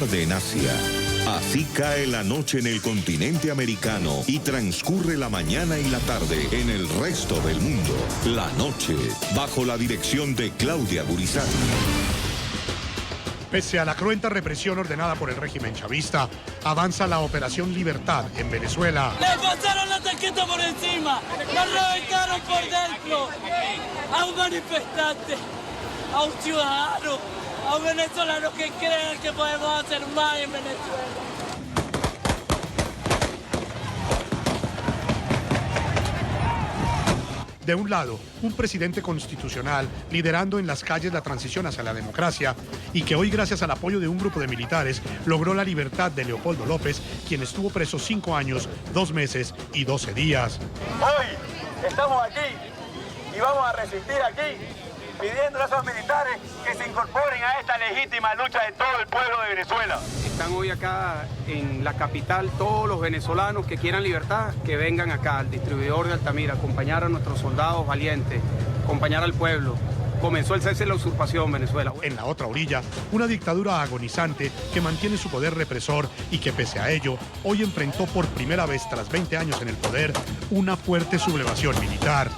tarde en Asia. Así cae la noche en el continente americano y transcurre la mañana y la tarde en el resto del mundo. La noche, bajo la dirección de Claudia Gurizati. Pese a la cruenta represión ordenada por el régimen chavista, avanza la Operación Libertad en Venezuela. ¡Le pasaron la taqueta por encima! ¡Nos reventaron por dentro! A un manifestante, a un ciudadano, a un venezolano que cree que podemos hacer más en Venezuela. De un lado, un presidente constitucional liderando en las calles la transición hacia la democracia y que hoy, gracias al apoyo de un grupo de militares, logró la libertad de Leopoldo López, quien estuvo preso 5 años, 2 meses y 12 días. Hoy estamos aquí y vamos a resistir aquí, pidiendo a esos militares que se incorporen a esta legítima lucha de todo el pueblo de Venezuela. Están hoy acá en la capital todos los venezolanos que quieran libertad, que vengan acá al distribuidor de Altamira, acompañar a nuestros soldados valientes, acompañar al pueblo. Comenzó el cese de la usurpación, Venezuela. En la otra orilla, una dictadura agonizante que mantiene su poder represor y que, pese a ello, hoy enfrentó por primera vez tras 20 años en el poder una fuerte sublevación militar.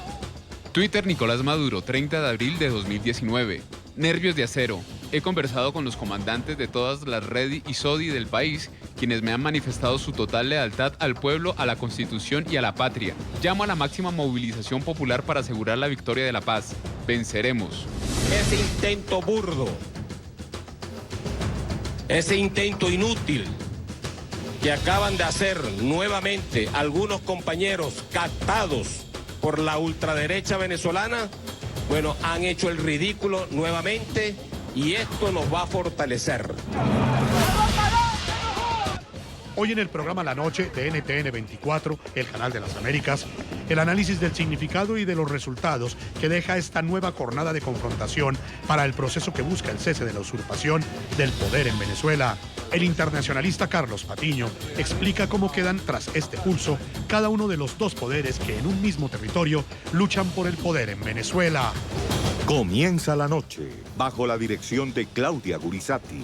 Twitter Nicolás Maduro, 30 de abril de 2019. Nervios de acero. He conversado con los comandantes de todas las REDI y SODI del país, quienes me han manifestado su total lealtad al pueblo, a la Constitución y a la patria. Llamo a la máxima movilización popular para asegurar la victoria de la paz. Venceremos. Ese intento burdo, ese intento inútil que acaban de hacer nuevamente algunos compañeros captados por la ultraderecha venezolana, bueno, han hecho el ridículo nuevamente y esto nos va a fortalecer. Hoy en el programa La Noche de NTN 24, el canal de las Américas, el análisis del significado y de los resultados que deja esta nueva jornada de confrontación para el proceso que busca el cese de la usurpación del poder en Venezuela. El internacionalista Carlos Patiño explica cómo quedan tras este pulso cada uno de los dos poderes que en un mismo territorio luchan por el poder en Venezuela. Comienza la noche, bajo la dirección de Claudia Gurizati.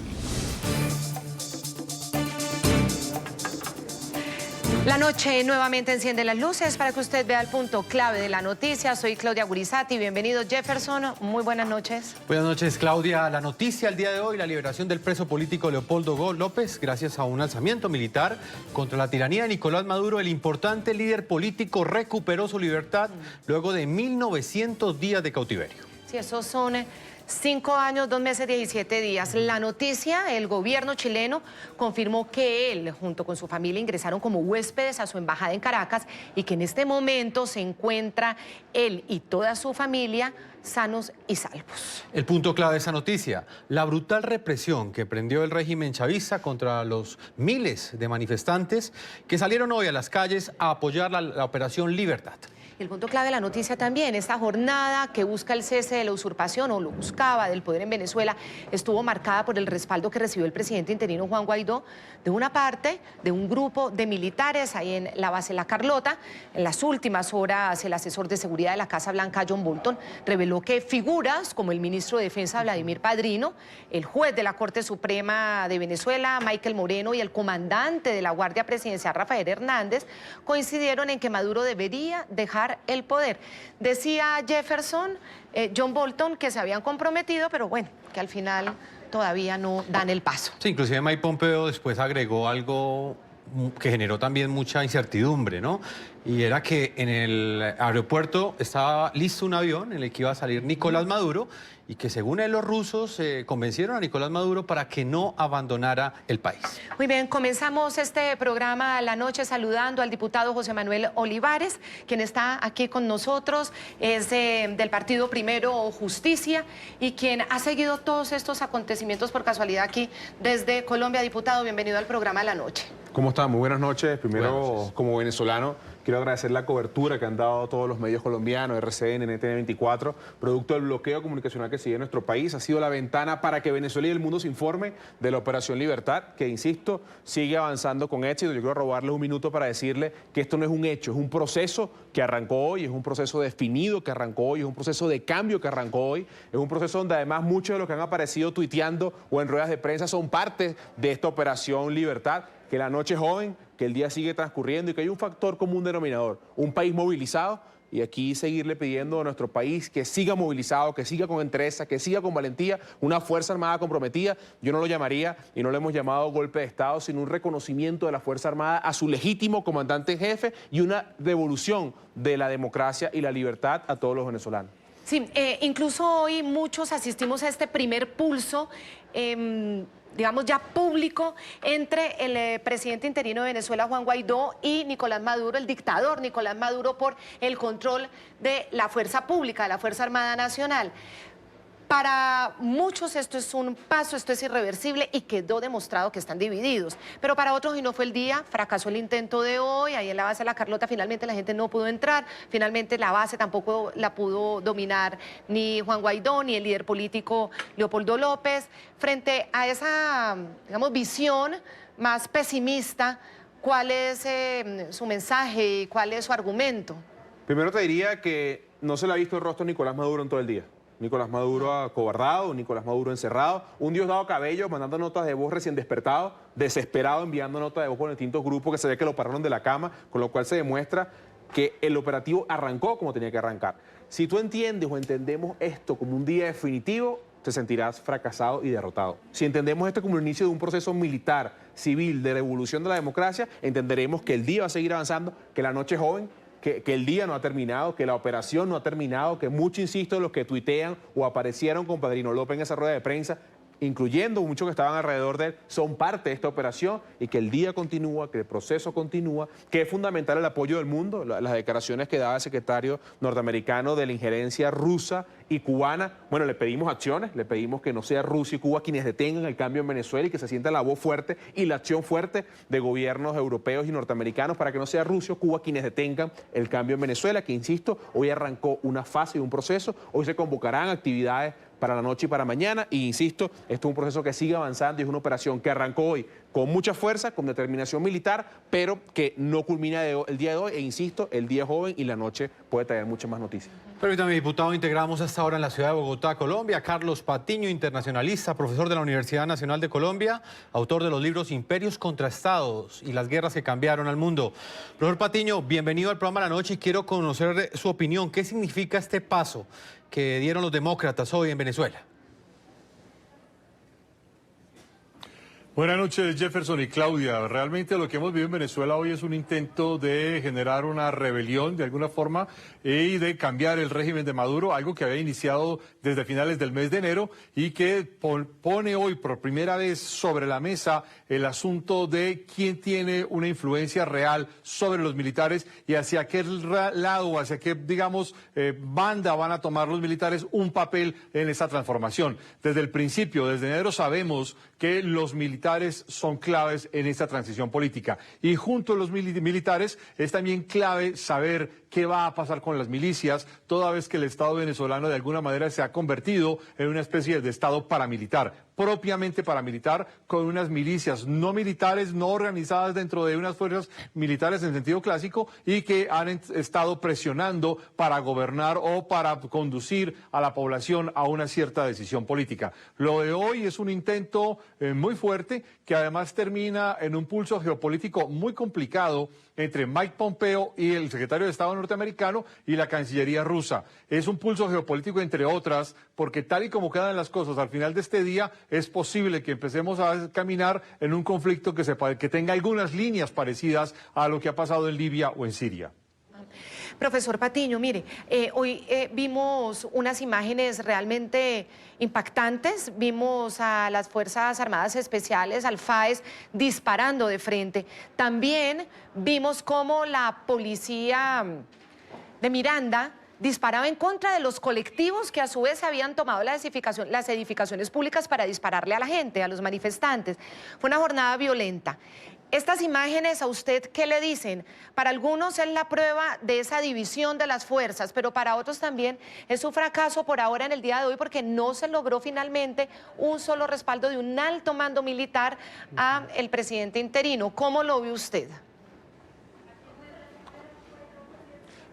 La noche nuevamente enciende las luces para que usted vea el punto clave de la noticia. Soy Claudia Gurizati, bienvenido Jefferson, muy buenas noches. Buenas noches, Claudia. La noticia al día de hoy, la liberación del preso político Leopoldo López, gracias a un alzamiento militar contra la tiranía de Nicolás Maduro. El importante líder político recuperó su libertad luego de 1900 días de cautiverio. Sí, esos son 5 años, 2 meses, 17 días. La noticia, el gobierno chileno confirmó que él, junto con su familia, ingresaron como huéspedes a su embajada en Caracas y que en este momento se encuentra él y toda su familia sanos y salvos. El punto clave de esa noticia, la brutal represión que prendió el régimen chavista contra los miles de manifestantes que salieron hoy a las calles a apoyar la Operación Libertad. El punto clave de la noticia también, esta jornada que busca el cese de la usurpación o lo buscaba del poder en Venezuela, estuvo marcada por el respaldo que recibió el presidente interino Juan Guaidó de una parte de un grupo de militares ahí en la base La Carlota. En las últimas horas, el asesor de seguridad de la Casa Blanca, John Bolton, reveló que figuras como el ministro de Defensa, Vladimir Padrino, el juez de la Corte Suprema de Venezuela, Michael Moreno, y el comandante de la Guardia Presidencial, Rafael Hernández, coincidieron en que Maduro debería dejar el poder. Decía Jefferson, John Bolton, que se habían comprometido, pero bueno, que al final todavía no dan el paso. Sí, inclusive Mike Pompeo después agregó algo que generó también mucha incertidumbre, ¿no? Y era que en el aeropuerto estaba listo un avión en el que iba a salir Nicolás Maduro y que según él los rusos convencieron a Nicolás Maduro para que no abandonara el país. Muy bien, comenzamos este programa la noche saludando al diputado José Manuel Olivares, quien está aquí con nosotros, es del partido Primero Justicia y quien ha seguido todos estos acontecimientos por casualidad aquí desde Colombia. Diputado, bienvenido al programa La Noche. ¿Cómo está? Muy buenas noches. Primero, como venezolano, Quiero agradecer la cobertura que han dado todos los medios colombianos, RCN, NTN 24, producto del bloqueo comunicacional que sigue en nuestro país. Ha sido la ventana para que Venezuela y el mundo se informe de la Operación Libertad, que, insisto, sigue avanzando con éxito. Yo quiero robarles un minuto para decirle que esto no es un hecho, es un proceso que arrancó hoy, es un proceso definido que arrancó hoy, es un proceso de cambio que arrancó hoy, es un proceso donde además muchos de los que han aparecido tuiteando o en ruedas de prensa son parte de esta Operación Libertad, que la noche es joven, que el día sigue transcurriendo y que hay un factor común denominador, un país movilizado, y aquí seguirle pidiendo a nuestro país que siga movilizado, que siga con entereza, que siga con valentía, una Fuerza Armada comprometida. Yo no lo llamaría, y no lo hemos llamado golpe de Estado, sino un reconocimiento de la Fuerza Armada a su legítimo comandante en jefe y una devolución de la democracia y la libertad a todos los venezolanos. Sí, incluso hoy muchos asistimos a este primer pulso, digamos ya público, entre el presidente interino de Venezuela, Juan Guaidó, y Nicolás Maduro, el dictador Nicolás Maduro, por el control de la fuerza pública, de la Fuerza Armada Nacional. Para muchos esto es un paso, esto es irreversible y quedó demostrado que están divididos. Pero para otros, y no fue el día, fracasó el intento de hoy, ahí en la base de La Carlota finalmente la gente no pudo entrar, finalmente la base tampoco la pudo dominar ni Juan Guaidó ni el líder político Leopoldo López. Frente a esa, digamos, visión más pesimista, ¿cuál es su mensaje y cuál es su argumento? Primero te diría que no se le ha visto el rostro a Nicolás Maduro en todo el día. Nicolás Maduro acobardado, Nicolás Maduro encerrado, un Diosdado Cabello mandando notas de voz recién despertado, desesperado enviando notas de voz por distintos grupos que se ve que lo pararon de la cama, con lo cual se demuestra que el operativo arrancó como tenía que arrancar. Si tú entiendes o entendemos esto como un día definitivo, te sentirás fracasado y derrotado. Si entendemos esto como el inicio de un proceso militar, civil, de revolución de la democracia, entenderemos que el día va a seguir avanzando, que la noche es joven, que el día no ha terminado, que la operación no ha terminado, que mucho, insisto, los que tuitean o aparecieron con Padrino López en esa rueda de prensa, incluyendo muchos que estaban alrededor de él, son parte de esta operación y que el día continúa, que el proceso continúa, que es fundamental el apoyo del mundo. Las declaraciones que daba el secretario norteamericano de la injerencia rusa y cubana, bueno, le pedimos acciones, le pedimos que no sea Rusia y Cuba quienes detengan el cambio en Venezuela y que se sienta la voz fuerte y la acción fuerte de gobiernos europeos y norteamericanos para que no sea Rusia o Cuba quienes detengan el cambio en Venezuela, que, insisto, hoy arrancó una fase y un proceso, hoy se convocarán actividades para la noche y para mañana, y insisto, esto es un proceso que sigue avanzando y es una operación que arrancó hoy con mucha fuerza, con determinación militar, pero que no culmina el día de hoy, e insisto, el día es joven y la noche puede traer muchas más noticias. Permítame, diputado, integramos hasta ahora en la ciudad de Bogotá, Colombia, Carlos Patiño, internacionalista, profesor de la Universidad Nacional de Colombia, autor de los libros Imperios contra Estados y las guerras que cambiaron al mundo. Profesor Patiño, bienvenido al programa La Noche y quiero conocer su opinión. ¿Qué significa este paso que dieron los demócratas hoy en Venezuela? Buenas noches, Jefferson y Claudia. Realmente lo que hemos vivido en Venezuela hoy es un intento de generar una rebelión de alguna forma y de cambiar el régimen de Maduro, algo que había iniciado desde finales del mes de enero y que pone hoy por primera vez sobre la mesa el asunto de quién tiene una influencia real sobre los militares y hacia qué lado, hacia qué, digamos, banda van a tomar los militares un papel en esa transformación. Desde el principio, desde enero, sabemos que los militares son claves en esta transición política. Y junto a los militares es también clave saber qué va a pasar con las milicias, toda vez que el Estado venezolano de alguna manera se ha convertido en una especie de Estado paramilitar, propiamente paramilitar, con unas milicias no militares, no organizadas dentro de unas fuerzas militares en sentido clásico y que han estado presionando para gobernar o para conducir a la población a una cierta decisión política. Lo de hoy es un intento muy fuerte que además termina en un pulso geopolítico muy complicado entre Mike Pompeo y el secretario de Estado norteamericano y la Cancillería rusa. Es un pulso geopolítico, entre otras, porque tal y como quedan las cosas al final de este día, es posible que empecemos a caminar en un conflicto que tenga algunas líneas parecidas a lo que ha pasado en Libia o en Siria. Profesor Patiño, mire, hoy vimos unas imágenes realmente impactantes, vimos a las Fuerzas Armadas Especiales, al FAES, disparando de frente. También vimos cómo la policía de Miranda disparaba en contra de los colectivos que a su vez habían tomado las edificaciones públicas para dispararle a la gente, a los manifestantes. Fue una jornada violenta. Estas imágenes, ¿a usted qué le dicen? Para algunos es la prueba de esa división de las fuerzas, pero para otros también es un fracaso por ahora en el día de hoy porque no se logró finalmente un solo respaldo de un alto mando militar a el presidente interino. ¿Cómo lo ve usted?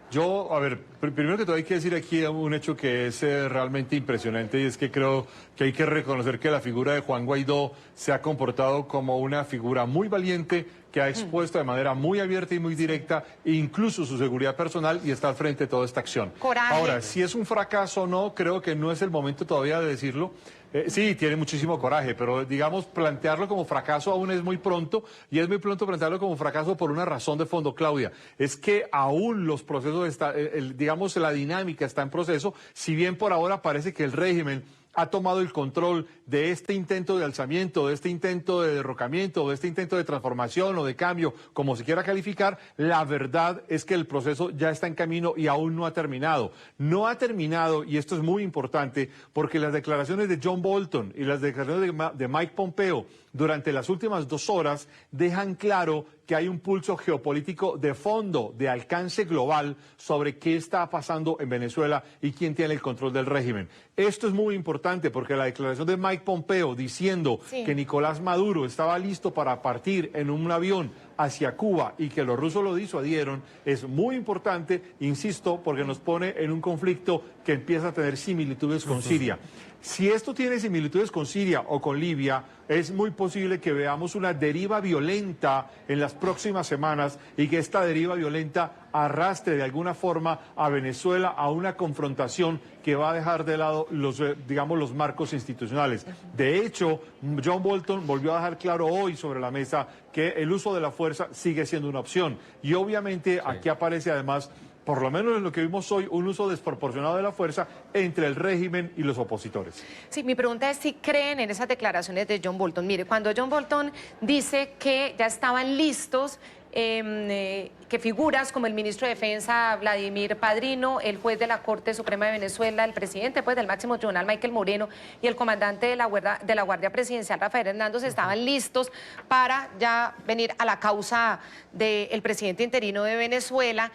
Yo, a ver, primero que todo hay que decir aquí un hecho que es realmente impresionante y es que creo que hay que reconocer que la figura de Juan Guaidó se ha comportado como una figura muy valiente que ha expuesto de manera muy abierta y muy directa incluso su seguridad personal y está al frente de toda esta acción. Coraje. Ahora, si es un fracaso o no, creo que no es el momento todavía de decirlo. Sí, tiene muchísimo coraje, pero digamos, plantearlo como fracaso aún es muy pronto y es muy pronto plantearlo como fracaso por una razón de fondo, Claudia. Es que aún los procesos, digamos, la dinámica está en proceso, si bien por ahora parece que el régimen ha tomado el control de este intento de alzamiento, de este intento de derrocamiento, de este intento de transformación o de cambio, como se quiera calificar, la verdad es que el proceso ya está en camino y aún no ha terminado. No ha terminado, y esto es muy importante, porque las declaraciones de John Bolton y las declaraciones de Mike Pompeo durante las últimas 2 horas dejan claro que hay un pulso geopolítico de fondo, de alcance global, sobre qué está pasando en Venezuela y quién tiene el control del régimen. Esto es muy importante porque la declaración de Mike Pompeo diciendo que Nicolás Maduro estaba listo para partir en un avión hacia Cuba y que los rusos lo disuadieron es muy importante, insisto, porque nos pone en un conflicto que empieza a tener similitudes con Siria. Si esto tiene similitudes con Siria o con Libia, es muy posible que veamos una deriva violenta en las próximas semanas y que esta deriva violenta arrastre de alguna forma a Venezuela a una confrontación que va a dejar de lado los, digamos, los marcos institucionales. De hecho, John Bolton volvió a dejar claro hoy sobre la mesa que el uso de la fuerza sigue siendo una opción. Y obviamente aquí aparece además, por lo menos en lo que vimos hoy, un uso desproporcionado de la fuerza entre el régimen y los opositores. Sí, mi pregunta es si creen en esas declaraciones de John Bolton. Mire, cuando John Bolton dice que ya estaban listos, que figuras como el ministro de Defensa Vladimir Padrino, el juez de la Corte Suprema de Venezuela, el presidente pues, del máximo tribunal Michael Moreno y el comandante de la Guardia Presidencial Rafael Hernández estaban listos para ya venir a la causa del presidente interino de Venezuela.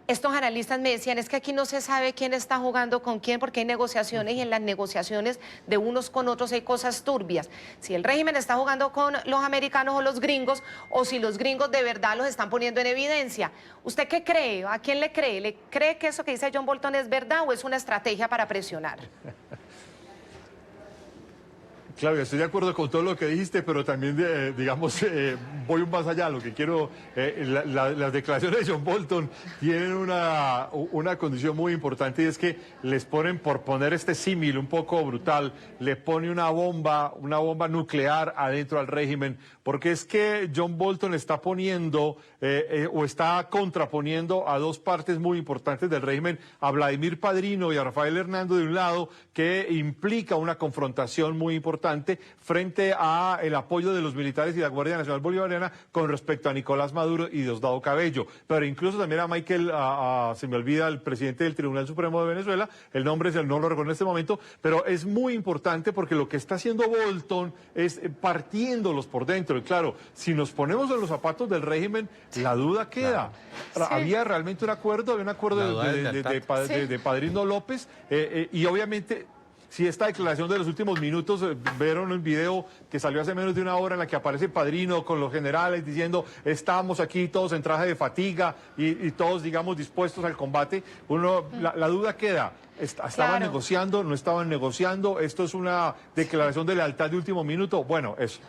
Estos analistas me decían, es que aquí no se sabe quién está jugando con quién porque hay negociaciones y en las negociaciones de unos con otros hay cosas turbias. Si el régimen está jugando con los americanos o los gringos o si los gringos de verdad los están poniendo en evidencia. ¿Usted qué cree? ¿A quién le cree? ¿Le cree que eso que dice John Bolton es verdad o es una estrategia para presionar? Claudia, estoy de acuerdo con todo lo que dijiste, pero también, digamos, voy un más allá. Lo que quiero, las declaraciones de John Bolton tienen una condición muy importante y es que les ponen, por poner este símil un poco brutal, le pone una bomba nuclear adentro al régimen, porque es que John Bolton está poniendo o está contraponiendo a 2 partes muy importantes del régimen, a Vladimir Padrino y a Rafael Hernández de un lado, que implica una confrontación muy importante frente a el apoyo de los militares y la Guardia Nacional Bolivariana con respecto a Nicolás Maduro y Diosdado Cabello, pero incluso también a Michael, se me olvida el presidente del Tribunal Supremo de Venezuela, el nombre no lo recuerdo en este momento, pero es muy importante porque lo que está haciendo Bolton es partiéndolos por dentro, y claro, si nos ponemos en los zapatos del régimen, la duda queda. Claro. ¿Había realmente un acuerdo? Había un acuerdo de Padrino López, y obviamente... Si esta declaración de los últimos minutos, vieron el video que salió hace menos de 1 hora en la que aparece Padrino con los generales diciendo estamos aquí todos en traje de fatiga y todos, digamos, dispuestos al combate, la duda queda. ¿Estaban negociando? ¿No estaban negociando? ¿Esto es una declaración de lealtad de último minuto? Bueno, eso.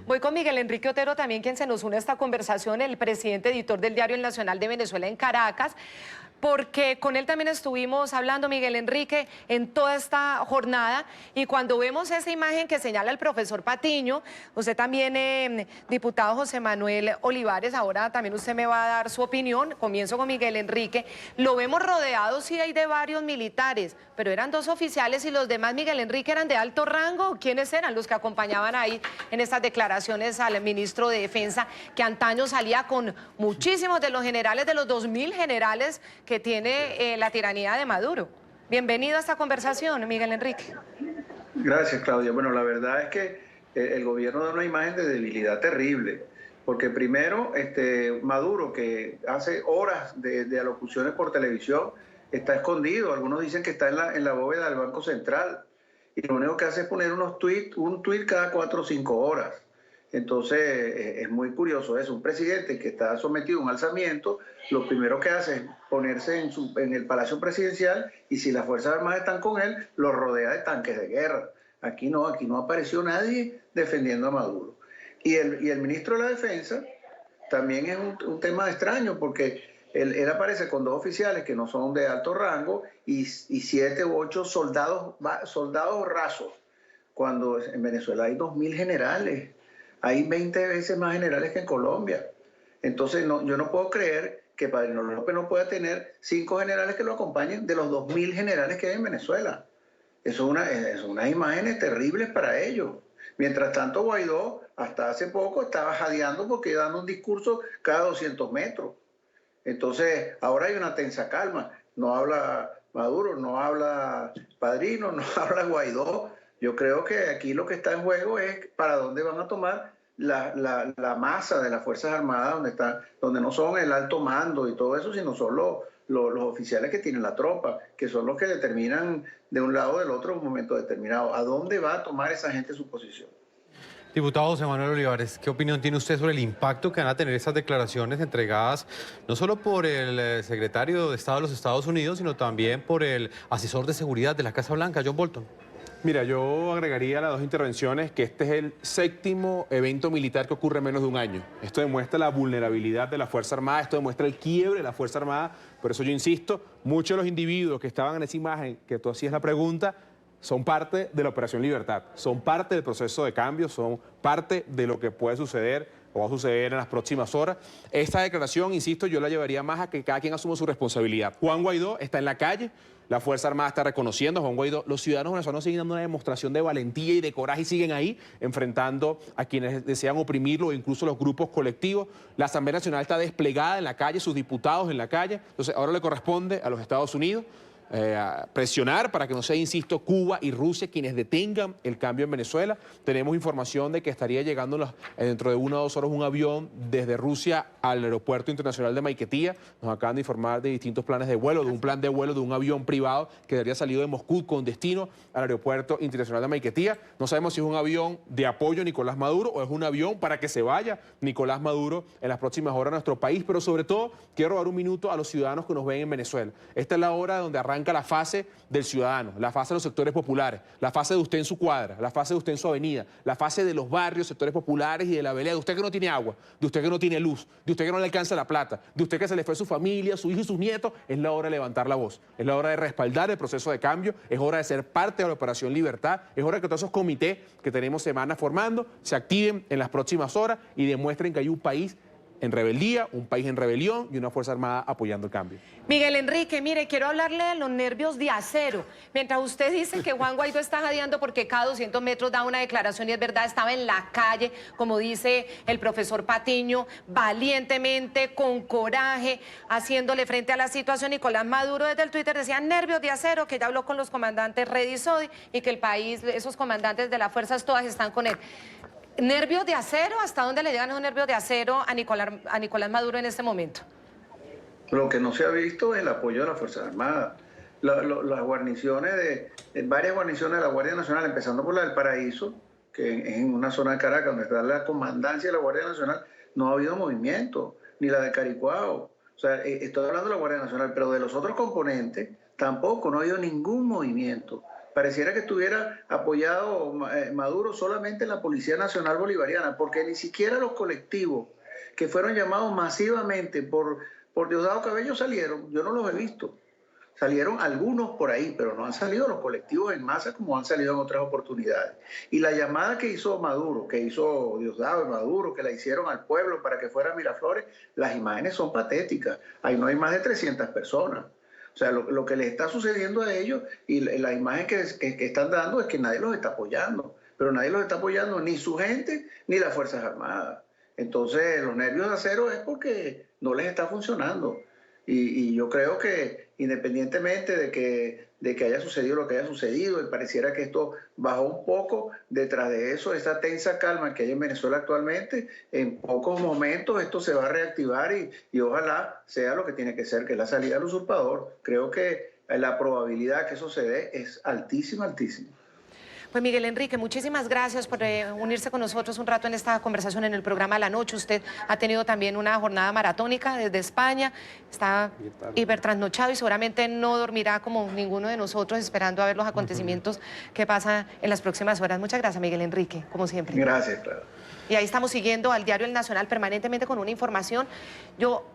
Voy con Miguel Enrique Otero también, quien se nos une a esta conversación, el presidente editor del diario El Nacional de Venezuela en Caracas, porque con él también estuvimos hablando, Miguel Enrique, en toda esta jornada, y cuando vemos esa imagen que señala el profesor Patiño, usted también, diputado José Manuel Olivares, ahora también usted me va a dar su opinión, comienzo con Miguel Enrique, lo vemos rodeado, sí hay de varios militares, pero eran 2 oficiales y los demás, Miguel Enrique, eran de alto rango. ¿Quiénes eran los que acompañaban ahí en estas declaraciones al ministro de Defensa, que antaño salía con muchísimos de los generales, de los 2000 generales que tiene la tiranía de Maduro? Bienvenido a esta conversación, Miguel Enrique. Gracias, Claudia. Bueno, la verdad es que el gobierno da una imagen de debilidad terrible. Porque primero, Maduro, que hace horas de alocuciones por televisión, está escondido. Algunos dicen que está en la bóveda del Banco Central. Y lo único que hace es poner un tweet cada 4 o 5 horas. Entonces, es muy curioso eso. Un presidente que está sometido a un alzamiento, lo primero que hace es ponerse en el Palacio Presidencial, y si las Fuerzas Armadas están con él, lo rodea de tanques de guerra. Aquí no apareció nadie defendiendo a Maduro. Y el ministro de la Defensa también es un tema extraño, porque él aparece con 2 oficiales que no son de alto rango y 7 u 8 soldados rasos, cuando en Venezuela hay 2.000 generales, hay 20 veces más generales que en Colombia. Entonces yo no puedo creer que Padrino López no pueda tener 5 generales que lo acompañen de los 2.000 generales que hay en Venezuela. Eso es unas imágenes terribles para ellos. Mientras tanto, Guaidó hasta hace poco estaba jadeando porque dando un discurso cada 200 metros. Entonces, ahora hay una tensa calma. No habla Maduro, no habla Padrino, no habla Guaidó. Yo creo que aquí lo que está en juego es para dónde van a tomar la masa de las Fuerzas Armadas, donde no son el alto mando y todo eso, sino son los oficiales que tienen la tropa, que son los que determinan de un lado o del otro en un momento determinado. ¿A dónde va a tomar esa gente su posición? Diputado José Manuel Olivares, ¿qué opinión tiene usted sobre el impacto que van a tener esas declaraciones entregadas no solo por el secretario de Estado de los Estados Unidos, sino también por el asesor de seguridad de la Casa Blanca, John Bolton? Mira, yo agregaría a las 2 intervenciones que este es el 7º evento militar que ocurre en menos de un año. Esto demuestra la vulnerabilidad de la Fuerza Armada, esto demuestra el quiebre de la Fuerza Armada. Por eso yo insisto, muchos de los individuos que estaban en esa imagen, que tú hacías la pregunta, son parte de la Operación Libertad, son parte del proceso de cambio, son parte de lo que puede suceder o va a suceder en las próximas horas. Esta declaración, insisto, yo la llevaría más a que cada quien asuma su responsabilidad. Juan Guaidó está en la calle, la Fuerza Armada está reconociendo a Juan Guaidó, los ciudadanos venezolanos siguen dando una demostración de valentía y de coraje y siguen ahí enfrentando a quienes desean oprimirlo, o incluso los grupos colectivos. La Asamblea Nacional está desplegada en la calle, sus diputados en la calle. Entonces ahora le corresponde a los Estados Unidos presionar para que no sea, insisto, Cuba y Rusia quienes detengan el cambio en Venezuela. Tenemos información de que estaría llegando dentro de 1 o 2 horas un avión desde Rusia al aeropuerto internacional de Maiquetía. Nos acaban de informar de distintos planes de vuelo, de un plan de vuelo de un avión privado que habría salido de Moscú con destino al aeropuerto internacional de Maiquetía. No sabemos si es un avión de apoyo a Nicolás Maduro o es un avión para que se vaya Nicolás Maduro en las próximas horas a nuestro país, pero sobre todo quiero robar un minuto a los ciudadanos que nos ven en Venezuela. Esta es la hora donde arranca la fase del ciudadano, la fase de los sectores populares, la fase de usted en su cuadra, la fase de usted en su avenida, la fase de los barrios, sectores populares y de la vereda, de usted que no tiene agua, de usted que no tiene luz, de usted que no le alcanza la plata, de usted que se le fue su familia, su hijo y sus nietos. Es la hora de levantar la voz, es la hora de respaldar el proceso de cambio, es hora de ser parte de la Operación Libertad, es hora de que todos esos comités que tenemos semanas formando se activen en las próximas horas y demuestren que hay un país en rebeldía, un país en rebelión y una Fuerza Armada apoyando el cambio. Miguel Enrique, mire, quiero hablarle de los nervios de acero. Mientras usted dice que Juan Guaidó está jadeando porque cada 200 metros da una declaración y es verdad, estaba en la calle, como dice el profesor Patiño, valientemente, con coraje, haciéndole frente a la situación. Nicolás Maduro desde el Twitter decía nervios de acero, que ya habló con los comandantes Red y Sodi y que el país, esos comandantes de las fuerzas todas están con él. ¿Nervios de acero? ¿Hasta dónde le llegan esos nervios de acero a Nicolás Maduro en este momento? Lo que no se ha visto es el apoyo de las Fuerzas Armadas. Las guarniciones varias guarniciones de la Guardia Nacional, empezando por la del Paraíso, que es en una zona de Caracas donde está la comandancia de la Guardia Nacional, no ha habido movimiento, ni la de Caricuao. O sea, estoy hablando de la Guardia Nacional, pero de los otros componentes tampoco, no ha habido ningún movimiento. Pareciera que estuviera apoyado Maduro solamente en la Policía Nacional Bolivariana, porque ni siquiera los colectivos que fueron llamados masivamente por Diosdado Cabello salieron. Yo no los he visto. Salieron algunos por ahí, pero no han salido los colectivos en masa como han salido en otras oportunidades. Y la llamada que hizo Maduro, que hizo Diosdado y Maduro, que la hicieron al pueblo para que fuera a Miraflores, las imágenes son patéticas. Ahí no hay más de 300 personas. O sea, lo que les está sucediendo a ellos y la imagen que están dando es que nadie los está apoyando. Pero nadie los está apoyando, ni su gente, ni las Fuerzas Armadas. Entonces, los nervios de acero es porque no les está funcionando. Y yo creo que independientemente de que haya sucedido lo que haya sucedido, y pareciera que esto bajó un poco, detrás de eso, esa tensa calma que hay en Venezuela actualmente, en pocos momentos esto se va a reactivar y ojalá sea lo que tiene que ser, que es la salida del usurpador. Creo que la probabilidad que eso se dé es altísima, altísima. Pues Miguel Enrique, muchísimas gracias por unirse con nosotros un rato en esta conversación en el programa La Noche. Usted ha tenido también una jornada maratónica desde España, está hipertrasnochado y seguramente no dormirá como ninguno de nosotros esperando a ver los acontecimientos que pasan en las próximas horas. Muchas gracias, Miguel Enrique, como siempre. Gracias, claro. Y ahí estamos siguiendo al diario El Nacional permanentemente con una información. Yo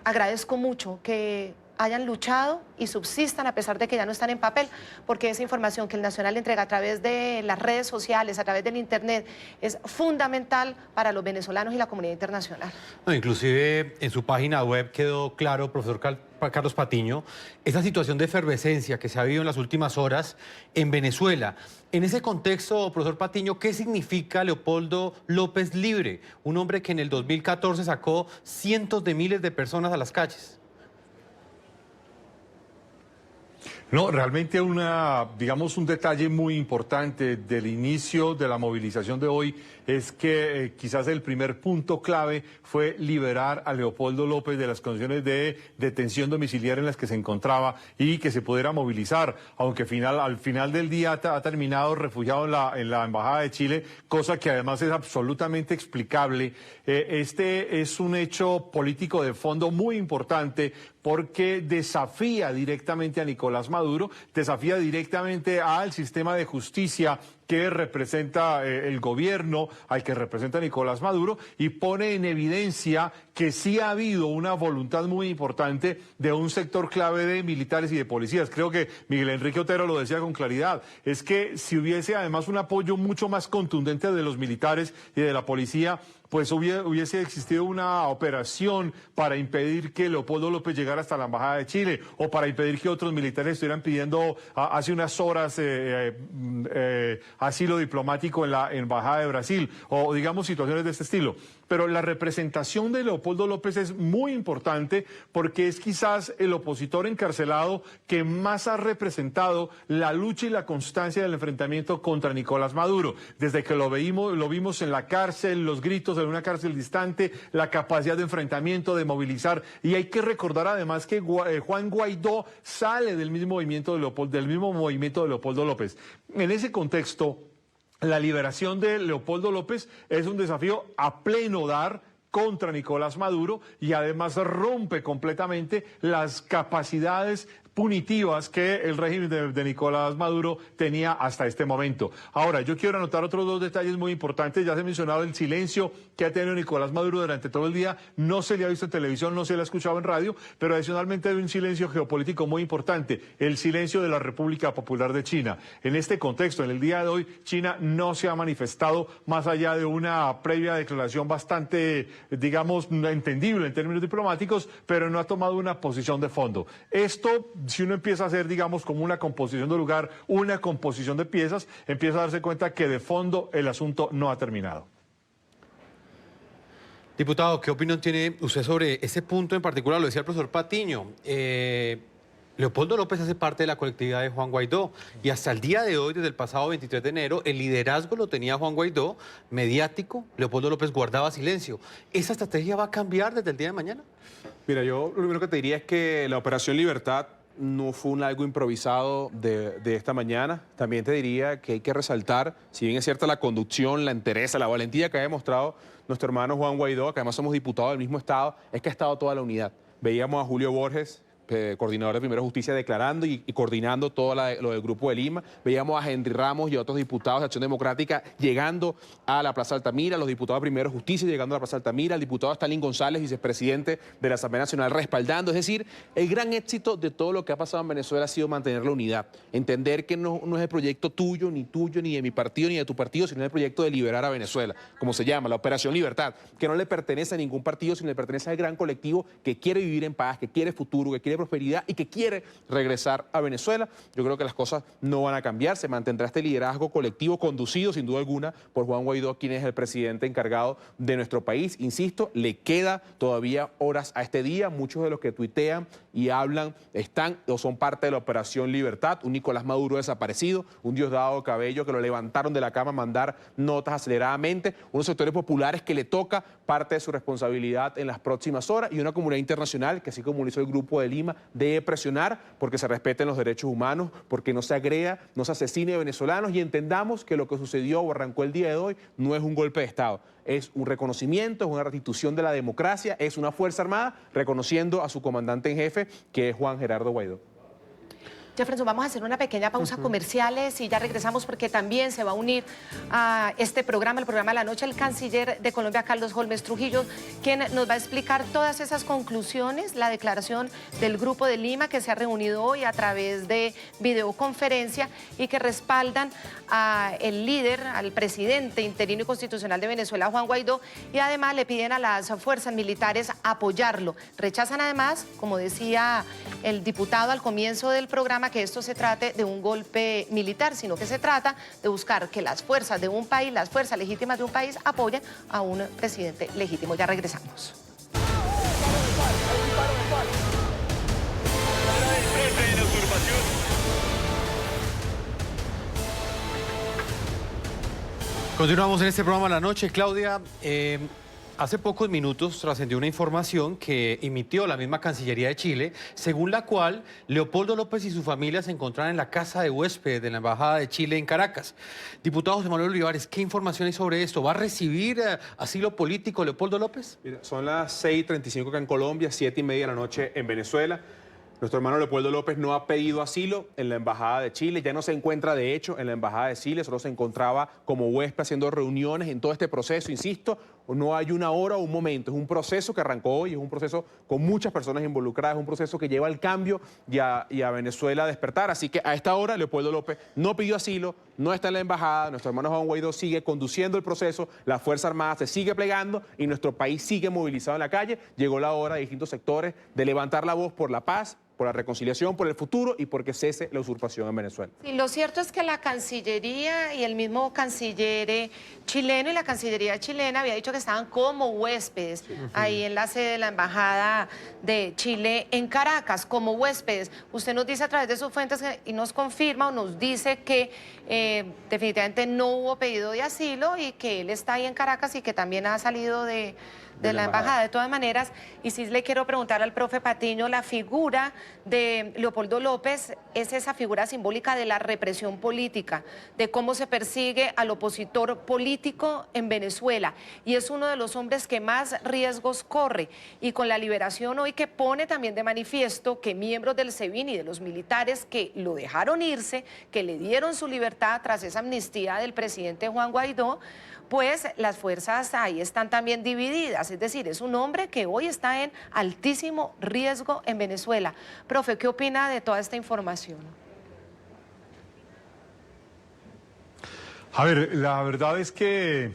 agradezco mucho que hayan luchado y subsistan a pesar de que ya no están en papel, porque esa información que el Nacional entrega a través de las redes sociales, a través del Internet, es fundamental para los venezolanos y la comunidad internacional. No, inclusive en su página web quedó claro, profesor Carlos Patiño, esa situación de efervescencia que se ha vivido en las últimas horas en Venezuela. En ese contexto, profesor Patiño, ¿qué significa Leopoldo López libre? Un hombre que en el 2014 sacó cientos de miles de personas a las calles. No, realmente digamos, un detalle muy importante del inicio de la movilización de hoy es que quizás el primer punto clave fue liberar a Leopoldo López de las condiciones de detención domiciliaria en las que se encontraba y que se pudiera movilizar, aunque al final del día ha terminado refugiado en la Embajada de Chile, cosa que además es absolutamente explicable. Este es un hecho político de fondo muy importante porque desafía directamente a Nicolás Maduro, desafía directamente al sistema de justicia que representa el gobierno, al que representa Nicolás Maduro, y pone en evidencia que sí ha habido una voluntad muy importante de un sector clave de militares y de policías. Creo que Miguel Enrique Otero lo decía con claridad, es que si hubiese además un apoyo mucho más contundente de los militares y de la policía, pues hubiese existido una operación para impedir que Leopoldo López llegara hasta la Embajada de Chile o para impedir que otros militares estuvieran pidiendo hace unas horas asilo diplomático en la Embajada de Brasil o digamos situaciones de este estilo. Pero la representación de Leopoldo López es muy importante porque es quizás el opositor encarcelado que más ha representado la lucha y la constancia del enfrentamiento contra Nicolás Maduro. Desde que lo vimos en la cárcel, los gritos en una cárcel distante, la capacidad de enfrentamiento, de movilizar. Y hay que recordar además que Juan Guaidó sale del mismo movimiento de Leopoldo López. En ese contexto, la liberación de Leopoldo López es un desafío a pleno dar contra Nicolás Maduro y además rompe completamente las capacidades punitivas que el régimen de Nicolás Maduro tenía hasta este momento. Ahora, yo quiero anotar otros dos detalles muy importantes. Ya se ha mencionado el silencio que ha tenido Nicolás Maduro durante todo el día. No se le ha visto en televisión, no se le ha escuchado en radio, pero adicionalmente hay un silencio geopolítico muy importante, el silencio de la República Popular de China. En este contexto, en el día de hoy, China no se ha manifestado más allá de una previa declaración bastante, digamos, entendible en términos diplomáticos, pero no ha tomado una posición de fondo. Esto, si uno empieza a hacer, digamos, como una composición de lugar, una composición de piezas, empieza a darse cuenta que de fondo el asunto no ha terminado. Diputado, ¿qué opinión tiene usted sobre ese punto en particular? Lo decía el profesor Patiño. Leopoldo López hace parte de la colectividad de Juan Guaidó y hasta el día de hoy, desde el pasado 23 de enero, el liderazgo lo tenía Juan Guaidó, mediático. Leopoldo López guardaba silencio. ¿Esa estrategia va a cambiar desde el día de mañana? Mira, yo lo primero que te diría es que la Operación Libertad no fue algo improvisado de esta mañana. También te diría que hay que resaltar, si bien es cierta la conducción, la entereza, la valentía que ha demostrado nuestro hermano Juan Guaidó, que además somos diputados del mismo estado, es que ha estado toda la unidad. Veíamos a Julio Borges, coordinador de Primera Justicia, declarando y coordinando todo lo del Grupo de Lima. Veíamos a Henry Ramos y a otros diputados de Acción Democrática llegando a la Plaza Altamira, los diputados de Primera Justicia llegando a la Plaza Altamira, el diputado Stalin González, vicepresidente de la Asamblea Nacional, respaldando. Es decir, el gran éxito de todo lo que ha pasado en Venezuela ha sido mantener la unidad, entender que no es el proyecto tuyo, ni de mi partido, ni de tu partido, sino el proyecto de liberar a Venezuela, como se llama, la Operación Libertad, que no le pertenece a ningún partido, sino le pertenece al gran colectivo que quiere vivir en paz, que quiere futuro, que quiere prosperidad y que quiere regresar a Venezuela. Yo creo que las cosas no van a cambiar, se mantendrá este liderazgo colectivo conducido sin duda alguna por Juan Guaidó, quien es el presidente encargado de nuestro país. Insisto, le queda todavía horas a este día. Muchos de los que tuitean y hablan están o son parte de la Operación Libertad, un Nicolás Maduro desaparecido, un Diosdado Cabello que lo levantaron de la cama a mandar notas aceleradamente, unos sectores populares que le toca parte de su responsabilidad en las próximas horas y una comunidad internacional que, así como lo hizo el Grupo de Lima, debe presionar porque se respeten los derechos humanos, porque no se agreda, no se asesine a venezolanos y entendamos que lo que sucedió o arrancó el día de hoy no es un golpe de Estado. Es un reconocimiento, es una restitución de la democracia, es una Fuerza Armada reconociendo a su comandante en jefe, que es Juan Gerardo Guaidó. Jefferson, vamos a hacer una pequeña pausa comerciales y ya regresamos porque también se va a unir a este programa, el programa de la noche, el canciller de Colombia, Carlos Holmes Trujillo, quien nos va a explicar todas esas conclusiones, la declaración del Grupo de Lima que se ha reunido hoy a través de videoconferencia y que respaldan al líder, al presidente interino y constitucional de Venezuela, Juan Guaidó, y además le piden a las fuerzas militares apoyarlo. Rechazan además, como decía el diputado al comienzo del programa, que esto se trate de un golpe militar, sino que se trata de buscar que las fuerzas de un país, las fuerzas legítimas de un país, apoyen a un presidente legítimo. Ya regresamos. Continuamos en este programa La Noche. Claudia, hace pocos minutos trascendió una información que emitió la misma Cancillería de Chile, según la cual Leopoldo López y su familia se encontraban en la casa de huéspedes de la Embajada de Chile en Caracas. Diputado José Manuel Olivares, ¿qué información hay sobre esto? ¿Va a recibir asilo político Leopoldo López? Mira, son las 6:35 acá en Colombia, 7:30 de la noche en Venezuela. Nuestro hermano Leopoldo López no ha pedido asilo en la Embajada de Chile, ya no se encuentra de hecho en la Embajada de Chile, solo se encontraba como huésped haciendo reuniones en todo este proceso, insisto, no hay una hora o un momento, es un proceso que arrancó hoy, es un proceso con muchas personas involucradas, es un proceso que lleva al cambio y a Venezuela a despertar, así que a esta hora Leopoldo López no pidió asilo, no está en la Embajada, nuestro hermano Juan Guaidó sigue conduciendo el proceso, la Fuerza Armada se sigue plegando y nuestro país sigue movilizado en la calle, llegó la hora de distintos sectores de levantar la voz por la paz, por la reconciliación, por el futuro y porque cese la usurpación en Venezuela. Sí, lo cierto es que la Cancillería y el mismo canciller chileno y la Cancillería chilena había dicho que estaban como huéspedes ahí en la sede de la Embajada de Chile en Caracas, como huéspedes. Usted nos dice a través de sus fuentes y nos confirma o nos dice que definitivamente no hubo pedido de asilo y que él está ahí en Caracas y que también ha salido de la embajada. De todas maneras, y sí le quiero preguntar al profe Patiño, la figura de Leopoldo López es esa figura simbólica de la represión política, de cómo se persigue al opositor político en Venezuela, y es uno de los hombres que más riesgos corre, y con la liberación hoy que pone también de manifiesto que miembros del SEBIN y de los militares que lo dejaron irse, que le dieron su libertad tras esa amnistía del presidente Juan Guaidó, pues las fuerzas ahí están también divididas, es decir, es un hombre que hoy está en altísimo riesgo en Venezuela. Profe, ¿qué opina de toda esta información? A ver, la verdad es que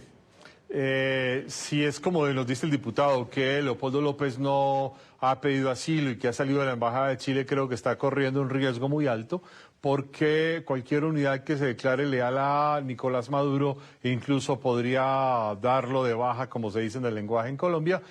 si es como nos dice el diputado, que Leopoldo López no ha pedido asilo y que ha salido de la Embajada de Chile, creo que está corriendo un riesgo muy alto, porque cualquier unidad que se declare leal a Nicolás Maduro incluso podría darlo de baja, como se dice en el lenguaje en Colombia,